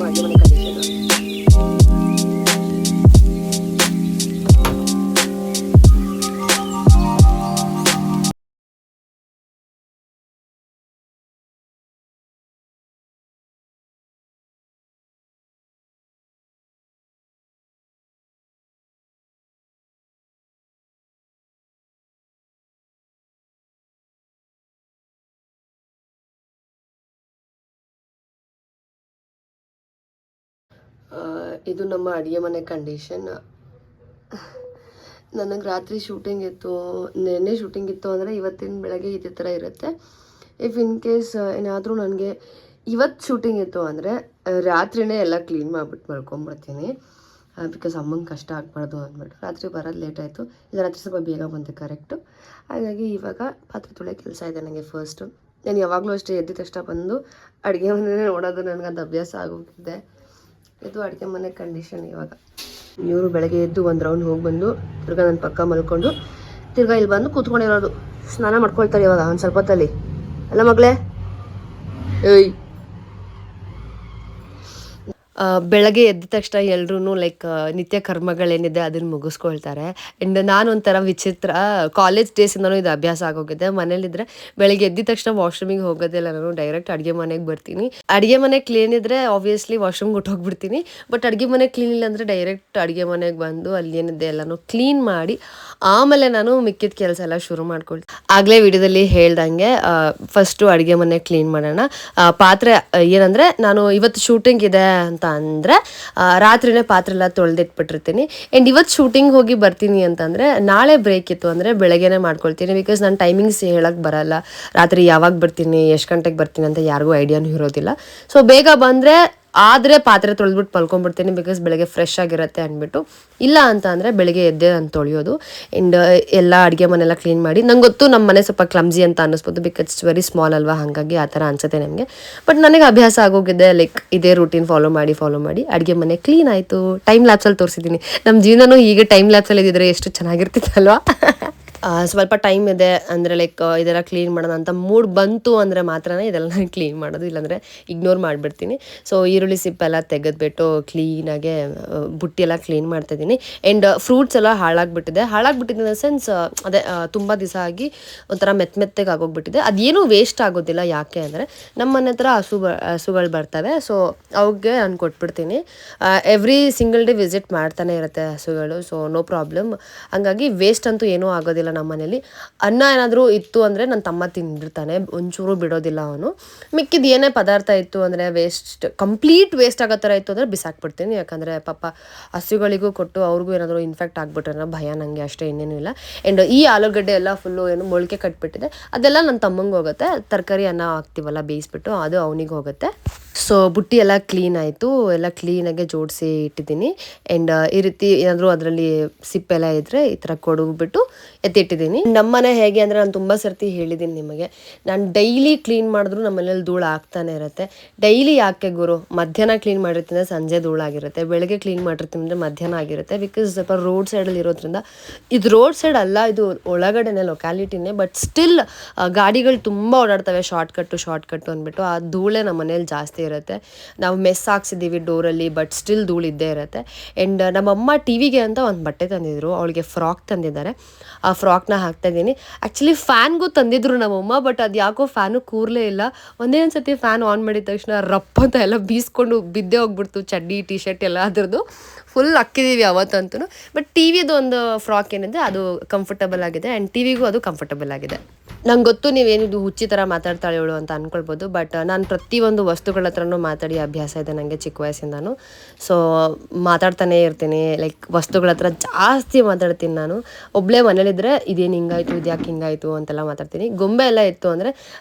ಅಡುಗೆ ಮನೆ ಕಂಡೀಷನ್. ಇದು ನಮ್ಮ ಅಡುಗೆ ಮನೆ ಕಂಡೀಷನ್. ನನಗೆ ರಾತ್ರಿ ಶೂಟಿಂಗ್ ಇತ್ತು, ನೆನ್ನೆ ಶೂಟಿಂಗ್ ಇತ್ತು ಅಂದರೆ ಇವತ್ತಿನ ಬೆಳಗ್ಗೆ ಇದೇ ಥರ ಇರುತ್ತೆ. ಇಫ್ ಇನ್ ಕೇಸ್ ಏನಾದರೂ ನನಗೆ ಇವತ್ತು ಶೂಟಿಂಗ್ ಇತ್ತು ಅಂದರೆ ರಾತ್ರಿಯೇ ಎಲ್ಲ ಕ್ಲೀನ್ ಮಾಡಿಬಿಟ್ಟು ಮಲ್ಕೊಂಬಿಡ್ತೀನಿ. ಬಿಕಾಸ್ ಅಮ್ಮಂಗೆ ಕಷ್ಟ ಆಗಬಾರ್ದು ಅಂದ್ಬಿಟ್ಟು. ರಾತ್ರಿ ಬರೋದು ಲೇಟ್ ಆಯಿತು, ಇದು ರಾತ್ರಿ ಸ್ವಲ್ಪ ಬೇಗ ಬಂದೆ ಕರೆಕ್ಟು. ಹಾಗಾಗಿ ಇವಾಗ ಪಾತ್ರೆ ತೊಳೆ ಕೆಲಸ ಇದೆ ನನಗೆ ಫಸ್ಟು. ನಾನು ಯಾವಾಗಲೂ ಅಷ್ಟೇ ಎದ್ದ ತಕ್ಷಣ ಬಂದು ಅಡುಗೆ ಮನೆಯೇ ನೋಡೋದು, ನನಗದು ಅಭ್ಯಾಸ ಆಗೋಗಿದೆ. ಇದು ಅಡುಗೆ ಮನೆ ಕಂಡೀಷನ್. ಇವಾಗ ಇವರು ಬೆಳಗ್ಗೆ ಎದ್ದು ಒಂದು ರೌಂಡ್ ಹೋಗಿ ಬಂದು ತಿರ್ಗಾ ನನ್ನ ಪಕ್ಕ ಮಲ್ಕೊಂಡು ತಿರ್ಗಾ ಇಲ್ಲಿ ಬಂದು ಕೂತ್ಕೊಂಡಿರೋದು. ಸ್ನಾನ ಮಾಡ್ಕೊಳ್ತಾರೆ ಇವಾಗ ಒಂದು ಸ್ವಲ್ಪ ಹೊತ್ತಲ್ಲಿ. ಅಲ್ಲ ಮಗಳೇ, ಏಯ್ ಬೆಳಗ್ಗೆ ಎದ್ದ ತಕ್ಷಣ ಎಲ್ರೂ ಲೈಕ್ ನಿತ್ಯ ಕರ್ಮಗಳೇನಿದೆ ಅದನ್ನು ಮುಗಿಸ್ಕೊಳ್ತಾರೆ. ಆ್ಯಂಡ್ ನಾನು ಒಂಥರ ವಿಚಿತ್ರ, ಕಾಲೇಜ್ ಡೇಸಿಂದನೂ ಇದು ಅಭ್ಯಾಸ ಆಗೋಗಿದೆ. ಮನೇಲಿದ್ರೆ ಬೆಳಗ್ಗೆ ಎದ್ದ ತಕ್ಷಣ ವಾಶ್ರೂಮಿಗೆ ಹೋಗೋದಿಲ್ಲ, ನಾನು ಡೈರೆಕ್ಟ್ ಅಡುಗೆ ಮನೆಗೆ ಬರ್ತೀನಿ. ಅಡುಗೆ ಮನೆ ಕ್ಲೀನ್ ಇದ್ದರೆ ಆಬ್ವಿಯಸ್ಲಿ ವಾಶ್ರೂಮ್ಗೆ ಹೋಗ್ಬಿಡ್ತೀನಿ. ಬಟ್ ಅಡುಗೆ ಮನೆ ಕ್ಲೀನ್ ಇಲ್ಲ ಅಂದರೆ ಡೈರೆಕ್ಟ್ ಅಡುಗೆ ಮನೆಗೆ ಬಂದು ಅಲ್ಲಿ ಏನಿದೆ ಎಲ್ಲನೂ ಕ್ಲೀನ್ ಮಾಡಿ ಆಮೇಲೆ ನಾನು ಮಿಕ್ಕಿದ ಕೆಲಸ ಎಲ್ಲ ಶುರು ಮಾಡ್ಕೊಳ್ತೀನಿ. ಆಗಲೇ ವಿಡಿಯೋದಲ್ಲಿ ಹೇಳ್ದಂಗೆ ಫಸ್ಟು ಅಡುಗೆ ಮನೆ ಕ್ಲೀನ್ ಮಾಡೋಣ. ಪಾತ್ರೆ ಏನಂದರೆ ನಾನು ಇವತ್ತು ಶೂಟಿಂಗ್ ಇದೆ ಅಂತ ಅಂದರೆ ರಾತ್ರಿನೇ ಪಾತ್ರೆ ಎಲ್ಲ ತೊಳೆದಿಟ್ಬಿಟ್ಟಿರ್ತೀನಿ. ಆ್ಯಂಡ್ ಇವತ್ತು ಶೂಟಿಂಗ್ ಹೋಗಿ ಬರ್ತೀನಿ ಅಂತಂದರೆ ನಾಳೆ ಬ್ರೇಕ್ ಇತ್ತು ಅಂದರೆ ಬೆಳಗ್ಗೆನೇ ಮಾಡ್ಕೊಳ್ತೀನಿ. ಬಿಕಾಸ್ ನಾನು ಟೈಮಿಂಗ್ಸ್ ಹೇಳೋಕ್ಕೆ ಬರಲ್ಲ, ರಾತ್ರಿ ಯಾವಾಗ ಬರ್ತೀನಿ ಎಷ್ಟು ಗಂಟೆಗೆ ಬರ್ತೀನಿ ಅಂತ ಯಾರಿಗೂ ಐಡಿಯಾನೂ ಇರೋದಿಲ್ಲ. ಸೊ ಬೇಗ ಬಂದರೆ ಆದರೆ ಪಾತ್ರೆ ತೊಳೆದ್ಬಿಟ್ಟು ಮಲ್ಕೊಂಡ್ಬಿಡ್ತೀನಿ, ಬಿಕಾಸ್ ಬೆಳಗ್ಗೆ ಫ್ರೆಶ್ ಆಗಿರುತ್ತೆ ಅಂದ್ಬಿಟ್ಟು. ಇಲ್ಲ ಅಂತ ಅಂದರೆ ಬೆಳಗ್ಗೆ ಎದ್ದೆ ನಾನು ತೊಳೆಯೋದು. ಆ್ಯಂಡ್ ಎಲ್ಲ ಅಡುಗೆ ಮನೆಲ್ಲ ಕ್ಲೀನ್ ಮಾಡಿ, ನಂಗೆ ಗೊತ್ತು ನಮ್ಮ ಮನೆ ಸ್ವಲ್ಪ ಕ್ಲಮ್ಸಿ ಅಂತ ಅನ್ನಿಸ್ಬೋದು, ಬಿಕಾಸ್ ಇಟ್ಸ್ ವೆರಿ ಸ್ಮಾಲ್ ಅಲ್ವಾ, ಹಾಗಾಗಿ ಆ ಥರ ಅನಿಸುತ್ತೆ ನಮಗೆ. ಬಟ್ ನನಗೆ ಅಭ್ಯಾಸ ಆಗೋಗಿದೆ, ಲೈಕ್ ಇದೇ ರೂಟೀನ್ ಫಾಲೋ ಮಾಡಿ ಅಡುಗೆ ಮನೆ ಕ್ಲೀನ್ ಆಯಿತು. ಟೈಮ್ ಲ್ಯಾಪ್ಸಲ್ಲಿ ತೋರಿಸಿದ್ದೀನಿ. ನಮ್ಮ ಜೀವನನೂ ಹೀಗೆ ಟೈಮ್ ಲ್ಯಾಪ್ಸಲ್ಲಿ ಇದ್ದಿದ್ರೆ ಎಷ್ಟು ಚೆನ್ನಾಗಿರ್ತಿತ್ತಲ್ವಾ. ಸ್ವಲ್ಪ ಟೈಮ್ ಇದೆ ಅಂದರೆ ಲೈಕ್ ಇದೆಲ್ಲ ಕ್ಲೀನ್ ಮಾಡೋಣ ಅಂತ ಮೂಡ್ ಬಂತು ಅಂದರೆ ಮಾತ್ರನೇ ಇದೆಲ್ಲ ನಾನು ಕ್ಲೀನ್ ಮಾಡೋದು, ಇಲ್ಲಾಂದರೆ ಇಗ್ನೋರ್ ಮಾಡಿಬಿಡ್ತೀನಿ. ಸೊ ಈರುಳ್ಳಿ ಸಿಪ್ಪೆಲ್ಲ ತೆಗೆದ್ಬಿಟ್ಟು ಕ್ಲೀನಾಗೆ ಬುಟ್ಟಿ ಎಲ್ಲ ಕ್ಲೀನ್ ಮಾಡ್ತಾಯಿದ್ದೀನಿ. ಆ್ಯಂಡ್ ಫ್ರೂಟ್ಸ್ ಎಲ್ಲ ಹಾಳಾಗಿಬಿಟ್ಟಿದೆ ಇನ್ ದ ಸೆನ್ಸ್ ಅದೇ ತುಂಬ ದಿವಸ ಆಗಿ ಒಂಥರ ಮೆತ್ತಗೆ ಆಗೋಗ್ಬಿಟ್ಟಿದೆ. ಅದೇನೂ ವೇಸ್ಟ್ ಆಗೋದಿಲ್ಲ. ಯಾಕೆ ಅಂದರೆ ನಮ್ಮ ಮನೆ ಹತ್ರ ಹಸುಗಳು ಬರ್ತವೆ, ಸೊ ಅವ್ಗೆ ನಾನು ಕೊಟ್ಬಿಡ್ತೀನಿ. ಎವ್ರಿ ಸಿಂಗಲ್ ಡೇ ವಿಸಿಟ್ ಮಾಡ್ತಾನೆ ಇರುತ್ತೆ ಹಸುಗಳು, ಸೊ ನೋ ಪ್ರಾಬ್ಲಮ್. ಹಂಗಾಗಿ ವೇಸ್ಟ್ ಅಂತೂ ಏನೂ ಆಗೋದಿಲ್ಲ ನಮ್ಮ ಮನೇಲಿ. ಅನ್ನ ಏನಾದರೂ ಇತ್ತು ಅಂದರೆ ನನ್ನ ತಮ್ಮ ತಿಂದಿರ್ತಾನೆ, ಒಂಚೂರು ಬಿಡೋದಿಲ್ಲ ಅವನು. ಮಿಕ್ಕಿದ ಏನೇ ಪದಾರ್ಥ ಇತ್ತು ಅಂದರೆ ಕಂಪ್ಲೀಟ್ ವೇಸ್ಟ್ ಆಗೋ ಥರ ಇತ್ತು ಅಂದರೆ ಬಿಸಾಕ್ಬಿಡ್ತೀನಿ. ಯಾಕಂದರೆ ಪಾಪ ಹಸುಗಳಿಗೂ ಕೊಟ್ಟು ಅವ್ರಿಗೂ ಏನಾದರೂ ಇನ್ಫೆಕ್ಟ್ ಆಗಿಬಿಟ್ರೆ ಅನ್ನೋ ಭಯ ನನಗೆ, ಅಷ್ಟೇ ಇನ್ನೇನೂ ಇಲ್ಲ. ಆ್ಯಂಡ್ ಈ ಆಲೂಗಡ್ಡೆ ಎಲ್ಲ ಫುಲ್ಲು ಏನು ಮೊಳಕೆ ಕಟ್ಬಿಟ್ಟಿದೆ, ಅದೆಲ್ಲ ನನ್ನ ತಮ್ಮಂಗೆ ಹೋಗುತ್ತೆ. ತರಕಾರಿ ಅನ್ನ ಹಾಕ್ತೀವಲ್ಲ ಬೇಯಿಸ್ಬಿಟ್ಟು, ಅದು ಅವನಿಗೆ ಹೋಗುತ್ತೆ. ಸೊ ಬುಟ್ಟಿ ಎಲ್ಲ ಕ್ಲೀನ್ ಆಯಿತು, ಎಲ್ಲ ಕ್ಲೀನಾಗೆ ಜೋಡಿಸಿ ಇಟ್ಟಿದ್ದೀನಿ. ಆ್ಯಂಡ್ ಈ ರೀತಿ ಏನಾದರೂ ಅದರಲ್ಲಿ ಸಿಪ್ಪೆಲ್ಲ ಇದ್ದರೆ ಈ ಥರ ಕೊಡೋಗ್ಬಿಟ್ಟು ಎತ್ತಿಟ್ಟಿದ್ದೀನಿ. ನಮ್ಮನೆ ಹೇಗೆ ಅಂದರೆ ನಾನು ತುಂಬ ಸರ್ತಿ ಹೇಳಿದ್ದೀನಿ ನಿಮಗೆ, ನಾನು ಡೈಲಿ ಕ್ಲೀನ್ ಮಾಡಿದ್ರು ನಮ್ಮ ಮನೇಲಿ ಧೂಳು ಆಗ್ತಾನೆ ಇರುತ್ತೆ. ಡೈಲಿ ಯಾಕೆ ಗುರು, ಮಧ್ಯಾಹ್ನ ಕ್ಲೀನ್ ಮಾಡಿರ್ತೀನಿ ಅಂದರೆ ಸಂಜೆ ಧೂಳಾಗಿರುತ್ತೆ, ಬೆಳಗ್ಗೆ ಕ್ಲೀನ್ ಮಾಡಿರ್ತೀನಿ ಅಂದರೆ ಮಧ್ಯಾಹ್ನ ಆಗಿರುತ್ತೆ. ಬಿಕಾಸ್ ಸ್ವಲ್ಪ ರೋಡ್ ಸೈಡಲ್ಲಿ ಇರೋದ್ರಿಂದ, ಇದು ರೋಡ್ ಸೈಡ್ ಅಲ್ಲ, ಇದು ಒಳಗಡೆನೇ ಲೊಕ್ಯಾಲಿಟಿನೇ, ಬಟ್ ಸ್ಟಿಲ್ ಗಾಡಿಗಳು ತುಂಬ ಓಡಾಡ್ತವೆ, ಶಾರ್ಟ್ಕಟ್ಟು ಅಂದ್ಬಿಟ್ಟು ಆ ಧೂಳೇ ನಮ್ಮ ಮನೇಲಿ ಜಾಸ್ತಿ ಇರುತ್ತೆ. ನಾವು ಮೆಸ್ ಹಾಕ್ಸಿದ್ದೀವಿ ಡೋರಲ್ಲಿ, ಬಟ್ ಸ್ಟಿಲ್ ಧೂಳು ಇದ್ದೇ ಇರುತ್ತೆ. ಆ್ಯಂಡ್ ನಮ್ಮಮ್ಮ ಟಿವಿಗೆ ಅಂತ ಒಂದು ಬಟ್ಟೆ ತಂದಿದ್ರು, ಅವಳಿಗೆ ಫ್ರಾಕ್ ತಂದಿದ್ದಾರೆ. ಆ ಫ್ರಾಕ್ನ ಹಾಕ್ತಾಯಿದ್ದೀನಿ. ಆ್ಯಕ್ಚುಲಿ ಫ್ಯಾನ್ಗೂ ತಂದಿದ್ರು ನಮ್ಮಮ್ಮ, ಬಟ್ ಅದು ಯಾಕೋ ಫ್ಯಾನು ಕೂರಲೇ ಇಲ್ಲ. ಒಂದೇ ಒಂದು ಸತಿ ಫ್ಯಾನ್ ಆನ್ ಮಾಡಿದ ತಕ್ಷಣ ರಪ್ಪ ಅಂತ ಎಲ್ಲ ಬೀಸ್ಕೊಂಡು ಬಿದ್ದೇ ಹೋಗ್ಬಿಡ್ತು, ಚಡ್ಡಿ ಟಿ ಶರ್ಟ್ ಎಲ್ಲ ಅದರದ್ದು ಫುಲ್ ಹಾಕಿದ್ದೀವಿ ಅವತ್ತಂತೂ. ಬಟ್ ಟಿ ವಿದು ಒಂದು ಫ್ರಾಕ್ ಏನಿದೆ ಅದು ಕಂಫರ್ಟಬಲ್ ಆಗಿದೆ, ಆ್ಯಂಡ್ ಟಿ ವಿಗೂ ಅದು ಕಂಫರ್ಟಬಲ್ ಆಗಿದೆ. ನಂಗೆ ಗೊತ್ತು ನೀವೇನಿದು ಹುಚ್ಚಿ ಥರ ಮಾತಾಡ್ತಾಳೆ ಇವಳು ಅಂತ ಅಂದ್ಕೊಳ್ಬೋದು, ಬಟ್ ನಾನು ಪ್ರತಿಯೊಂದು ವಸ್ತುಗಳ ಹತ್ರನೂ ಮಾತಾಡಿ ಅಭ್ಯಾಸ ಇದೆ ನನಗೆ ಚಿಕ್ಕ ವಯಸ್ಸಿಂದನೂ. ಸೊ ಮಾತಾಡ್ತಾನೇ ಇರ್ತೀನಿ, ಲೈಕ್ ವಸ್ತುಗಳ ಹತ್ರ ಜಾಸ್ತಿ ಮಾತಾಡ್ತೀನಿ ನಾನು. ಒಬ್ಬಳೇ ಮನೇಲಿದ್ದರೆ ಇದೇನು ಹಿಂಗಾಯಿತು, ಇದು ಯಾಕೆ ಹಿಂಗಾಯಿತು ಅಂತೆಲ್ಲ ಮಾತಾಡ್ತೀನಿ. ಗೊಂಬೆ ಎಲ್ಲ ಇತ್ತು ಅಂದರೆ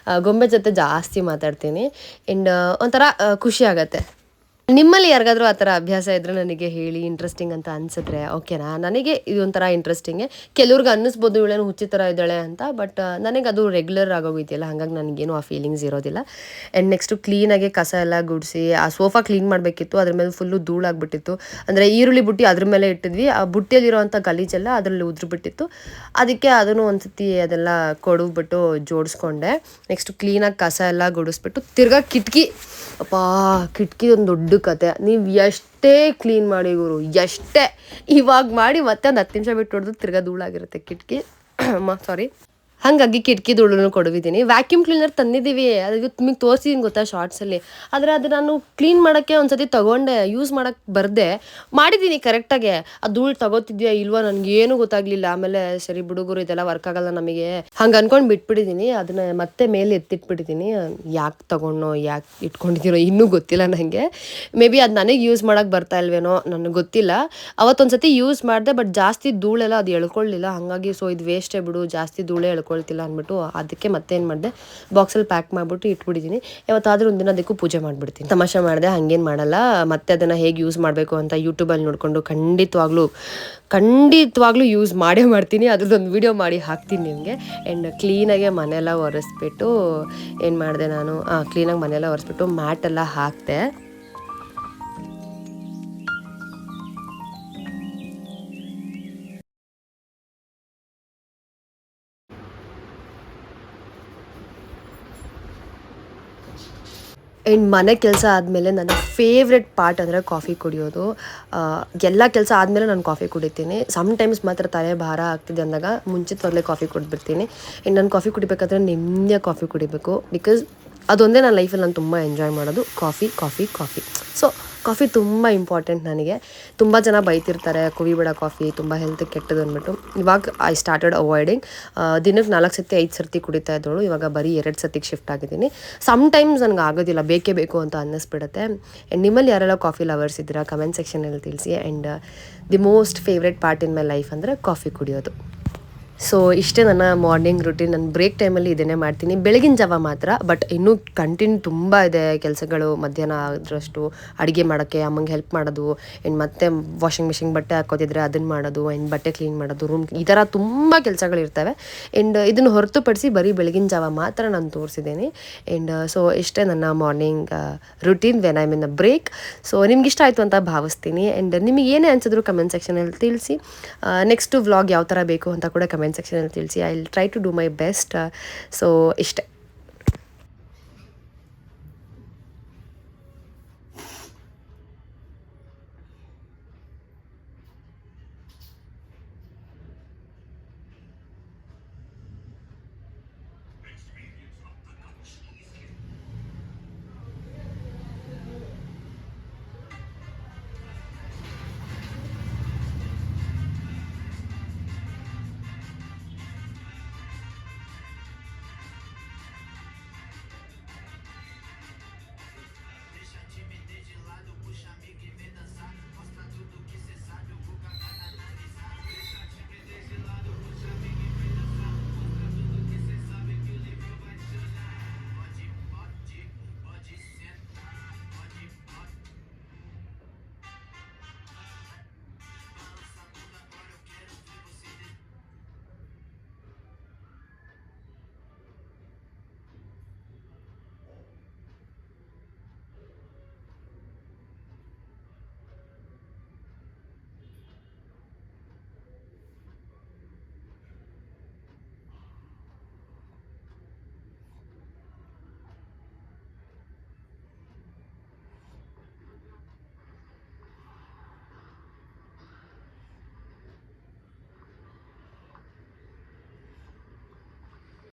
ಗೊಂಬೆ ಜೊತೆ ಜಾಸ್ತಿ ಮಾತಾಡ್ತೀನಿ. ಆ್ಯಂಡ್ ಒಂಥರ ಖುಷಿ ಆಗುತ್ತೆ. ನಿಮ್ಮಲ್ಲಿ ಯಾರಿಗಾದ್ರೂ ಆ ಥರ ಅಭ್ಯಾಸ ಇದ್ದರೆ ನನಗೆ ಹೇಳಿ, ಇಂಟ್ರೆಸ್ಟಿಂಗ್ ಅಂತ ಅನಿಸಿದ್ರೆ ಓಕೆನಾ. ನನಗೆ ಇದೊಂಥರ ಇಂಟ್ರೆಸ್ಟಿಂಗೇ. ಕೆಲವ್ರಿಗೆ ಅನ್ನಿಸ್ಬೋದು ಇವಳೇನು ಹುಚ್ಚಿ ಥರ ಇದ್ದಾಳೆ ಅಂತ, ಬಟ್ ನನಗೆ ಅದು ರೆಗ್ಯುಲರ್ ಆಗೋಗಿದೆಯಲ್ಲ, ಹಾಗಾಗಿ ನನಗೇನು ಆ ಫೀಲಿಂಗ್ಸ್ ಇರೋದಿಲ್ಲ. ಆ್ಯಂಡ್ ನೆಕ್ಸ್ಟು ಕ್ಲೀನಾಗಿ ಕಸ ಎಲ್ಲ ಗುಡಿಸಿ ಆ ಸೋಫಾ ಕ್ಲೀನ್ ಮಾಡಬೇಕಿತ್ತು, ಅದ್ರ ಮೇಲೆ ಫುಲ್ಲು ಧೂಳಾಗ್ಬಿಟ್ಟಿತ್ತು. ಅಂದರೆ ಈರುಳ್ಳಿ ಬುಟ್ಟಿ ಅದ್ರ ಮೇಲೆ ಇಟ್ಟಿದ್ವಿ, ಆ ಬುಟ್ಟಿಯಲ್ಲಿರೋವಂಥ ಗಲೀಜೆಲ್ಲ ಅದರಲ್ಲಿ ಉದುರಿಬಿಟ್ಟಿತ್ತು. ಅದಕ್ಕೆ ಅದನ್ನು ಒಂದು ಸತಿ ಅದೆಲ್ಲ ಕೊಡುಬಿಟ್ಟು ಜೋಡಿಸ್ಕೊಂಡೆ. ನೆಕ್ಸ್ಟು ಕ್ಲೀನಾಗಿ ಕಸ ಎಲ್ಲ ಗುಡಿಸ್ಬಿಟ್ಟು ತಿರ್ಗಾ ಕಿಟಕಿ ಒಂದು ದೊಡ್ಡ ಇದು ಕತೆ. ನೀವು ಎಷ್ಟೇ ಕ್ಲೀನ್ ಮಾಡಿ ಗುರು, ಎಷ್ಟೇ ಇವಾಗ ಮಾಡಿ ಮತ್ತೆ ಒಂದು 10 ನಿಮಿಷ ಬಿಟ್ಟು ಹೊಡೆದು ತಿರ್ಗಾ ಧೂಳಾಗಿರುತ್ತೆ ಕಿಟಕಿ. ಸಾರಿ. ಹಾಗಾಗಿ ಕಿಟಕಿ ಧೂಳನ್ನು ಕೊಡುವಿದ್ದೀನಿ. ವ್ಯಾಕ್ಯೂಮ್ ಕ್ಲೀನರ್ ತಂದಿದ್ದೀವಿ, ಅದು ನಿಮಗೆ ತೋರಿಸಿದ್ದೀನಿ ಗೊತ್ತಾ ಶಾರ್ಟ್ಸಲ್ಲಿ. ಆದರೆ ಅದು ನಾನು ಕ್ಲೀನ್ ಮಾಡೋಕ್ಕೆ ಒಂದು ಸತಿ ತೊಗೊಂಡೆ, ಯೂಸ್ ಮಾಡೋಕ್ಕೆ ಬರದೆ ಮಾಡಿದ್ದೀನಿ ಕರೆಕ್ಟಾಗೆ. ಆ ಧೂಳು ತಗೋತಿದ್ಯಾ ಇಲ್ವಾ ನನಗೇನು ಗೊತ್ತಾಗಲಿಲ್ಲ. ಆಮೇಲೆ ಸರಿ ಬಿಡುಗರು ಇದೆಲ್ಲ ವರ್ಕ್ ಆಗಲ್ಲ ನಮಗೆ ಹಂಗೆ ಅಂದ್ಕೊಂಡು ಬಿಟ್ಬಿಟ್ಟಿದ್ದೀನಿ. ಅದನ್ನ ಮತ್ತೆ ಮೇಲೆ ಎತ್ತಿಟ್ಬಿಟ್ಟಿದ್ದೀನಿ. ಯಾಕೆ ತೊಗೊಂಡೋ ಯಾಕೆ ಇಟ್ಕೊಂಡಿದ್ದೀನೋ ಇನ್ನೂ ಗೊತ್ತಿಲ್ಲ ನನಗೆ. ಮೇ ಬಿ ಅದು ನನಗೆ ಯೂಸ್ ಮಾಡೋಕ್ಕೆ ಬರ್ತಾ ಇಲ್ವೇನೋ ನನಗೆ ಗೊತ್ತಿಲ್ಲ. ಅವತ್ತೊಂದು ಸತಿ ಯೂಸ್ ಮಾಡಿದೆ, ಬಟ್ ಜಾಸ್ತಿ ಧೂಳೆಲ್ಲ ಅದು ಎಳ್ಕೊಳ್ಳಿಲ್ಲ. ಹಾಗಾಗಿ ಸೊ ಇದು ವೇಸ್ಟೇ ಬಿಡು, ಜಾಸ್ತಿ ಧೂಳೆ ಎಳ್ಕೊಳ್ತಿಲ್ಲ ಅಂದ್ಬಿಟ್ಟು ಅದಕ್ಕೆ ಮತ್ತೇನು ಮಾಡಿದೆ, ಬಾಕ್ಸಲ್ಲಿ ಪ್ಯಾಕ್ ಮಾಡಿಬಿಟ್ಟು ಇಟ್ಬಿಟ್ಟಿದ್ದೀನಿ. ಯಾವತ್ತಾದರೂ ಒಂದಿನ ಅದಕ್ಕೂ ಪೂಜೆ ಮಾಡಿಬಿಡ್ತೀನಿ. ತಮಾಷೆ ಮಾಡಿದೆ, ಹಾಗೇನು ಮಾಡಲ್ಲ. ಮತ್ತೆ ಅದನ್ನು ಹೇಗೆ ಯೂಸ್ ಮಾಡಬೇಕು ಅಂತ ಯೂಟ್ಯೂಬಲ್ಲಿ ನೋಡಿಕೊಂಡು ಖಂಡಿತವಾಗ್ಲೂ ಯೂಸ್ ಮಾಡೇ ಮಾಡ್ತೀನಿ. ಅದ್ರದ್ದೊಂದು ವೀಡಿಯೋ ಮಾಡಿ ಹಾಕ್ತೀನಿ ನಿಮಗೆ. ಆ್ಯಂಡ್ ಕ್ಲೀನಾಗೆ ಮನೆಯೆಲ್ಲ ಒರೆಸ್ಬಿಟ್ಟು ಏನು ಮಾಡಿದೆ ನಾನು, ಕ್ಲೀನಾಗಿ ಮನೆಯೆಲ್ಲ ಒರೆಸ್ಬಿಟ್ಟು ಮ್ಯಾಟೆಲ್ಲ ಹಾಕಿದೆ. ಆ್ಯಂಡ್ ಮನೆ ಕೆಲಸ ಆದಮೇಲೆ ನನ್ನ ಫೇವ್ರೆಟ್ ಪಾರ್ಟ್ ಅಂದರೆ ಕಾಫಿ ಕುಡಿಯೋದು. ಎಲ್ಲ ಕೆಲಸ ಆದಮೇಲೆ ನಾನು ಕಾಫಿ ಕುಡಿತೀನಿ. ಸಮ್ಟೈಮ್ಸ್ ಮಾತ್ರ ತಲೆ ಭಾರ ಆಗ್ತಿದೆ ಅಂದಾಗ ಮುಂಚಿತವಾಗಲೇ ಕಾಫಿ ಕುಡಿದ್ಬಿಡ್ತೀನಿ. ಆ್ಯಂಡ್ ನಾನು ಕಾಫಿ ಕುಡಿಬೇಕಾದ್ರೆ ನೆಮ್ಮದಿಯಾಗಿ ಕಾಫಿ ಕುಡಿಬೇಕು. ಬಿಕಾಸ್ ಅದೊಂದೇ ನನ್ನ ಲೈಫಲ್ಲಿ ನಾನು ತುಂಬ ಎಂಜಾಯ್ ಮಾಡೋದು, ಕಾಫಿ. ಸೊ ಕಾಫಿ ತುಂಬ ಇಂಪಾರ್ಟೆಂಟ್ ನನಗೆ. ತುಂಬ ಜನ ಬೈತಿರ್ತಾರೆ ಕುಡಿಬೇಡ ಕಾಫಿ ತುಂಬ ಹೆಲ್ತಿಗೆ ಕೆಟ್ಟದು ಅಂದ್ಬಿಟ್ಟು. ಇವಾಗ ಐ ಸ್ಟಾರ್ಟೆಡ್ ಅವಾಯ್ಡಿಂಗ್. ದಿನಕ್ಕೆ 4 ಸರ್ತಿ 5 ಸರ್ತಿ ಕುಡಿತಾ ಇದ್ದೋಳು, ಇವಾಗ ಬರೀ 2 ಸರ್ತಿಗೆ ಶಿಫ್ಟ್ ಆಗಿದ್ದೀನಿ. ಸಮ್ಟೈಮ್ಸ್ ನನಗೆ ಆಗೋದಿಲ್ಲ, ಬೇಕೇ ಬೇಕು ಅಂತ ಅನ್ನಿಸ್ಬಿಡುತ್ತೆ. ಆ್ಯಂಡ್ ನಿಮ್ಮಲ್ಲಿ ಯಾರೆಲ್ಲ ಕಾಫಿ ಲವರ್ಸ್ ಇದ್ದೀರಾ ಕಮೆಂಟ್ ಸೆಕ್ಷನಲ್ಲಿ ತಿಳಿಸಿ. And the most favourite part in my life ಅಂದರೆ ಕಾಫಿ ಕುಡಿಯೋದು. ಸೊ ಇಷ್ಟೇ ನನ್ನ ಮಾರ್ನಿಂಗ್ ರುಟೀನ್. ನಾನು ಬ್ರೇಕ್ ಟೈಮಲ್ಲಿ ಇದನ್ನೇ ಮಾಡ್ತೀನಿ, ಬೆಳಗಿನ ಜಾವ ಮಾತ್ರ. ಬಟ್ ಇನ್ನೂ ಕಂಟಿನ್ಯೂ ತುಂಬ ಇದೆ ಕೆಲಸಗಳು. ಮಧ್ಯಾಹ್ನ ಆದರಷ್ಟು ಅಡುಗೆ ಮಾಡೋಕ್ಕೆ, ಅಮ್ಮಂಗೆ ಹೆಲ್ಪ್ ಮಾಡೋದು, ಆ್ಯಂಡ್ ಮತ್ತೆ ವಾಷಿಂಗ್ ಮಿಷಿನ್ ಬಟ್ಟೆ ಹಾಕೋದಿದ್ರೆ ಅದನ್ನು ಮಾಡೋದು, ಆ್ಯಂಡ್ ಬಟ್ಟೆ ಕ್ಲೀನ್ ಮಾಡೋದು, ರೂಮ್, ಈ ಥರ ತುಂಬ ಕೆಲಸಗಳಿರ್ತವೆ. ಆ್ಯಂಡ್ ಇದನ್ನು ಹೊರತುಪಡಿಸಿ ಬರೀ ಬೆಳಗಿನ ಜಾವ ಮಾತ್ರ ನಾನು ತೋರಿಸಿದ್ದೀನಿ. ಆ್ಯಂಡ್ ಸೊ ಇಷ್ಟೇ ನನ್ನ morning routine when I mean a break. So ನಿಮ್ಗೆ ಇಷ್ಟ ಆಯಿತು ಅಂತ ಭಾವಿಸ್ತೀನಿ. ಆ್ಯಂಡ್ ನಿಮಗೆ ಏನೇ ಅನಿಸಿದ್ರು ಕಮೆಂಟ್ ಸೆಕ್ಷನಲ್ಲಿ ತಿಳಿಸಿ. ನೆಕ್ಸ್ಟು ವ್ಲಾಗ್ ಯಾವ ಥರ ಬೇಕು ಅಂತ ಕೂಡ ಕಮೆಂಟ್ ಸೆಕ್ಷನಲ್ಲಿ ತಿಳಿಸಿ. I will try to do my best. So ಇಷ್ಟೇ.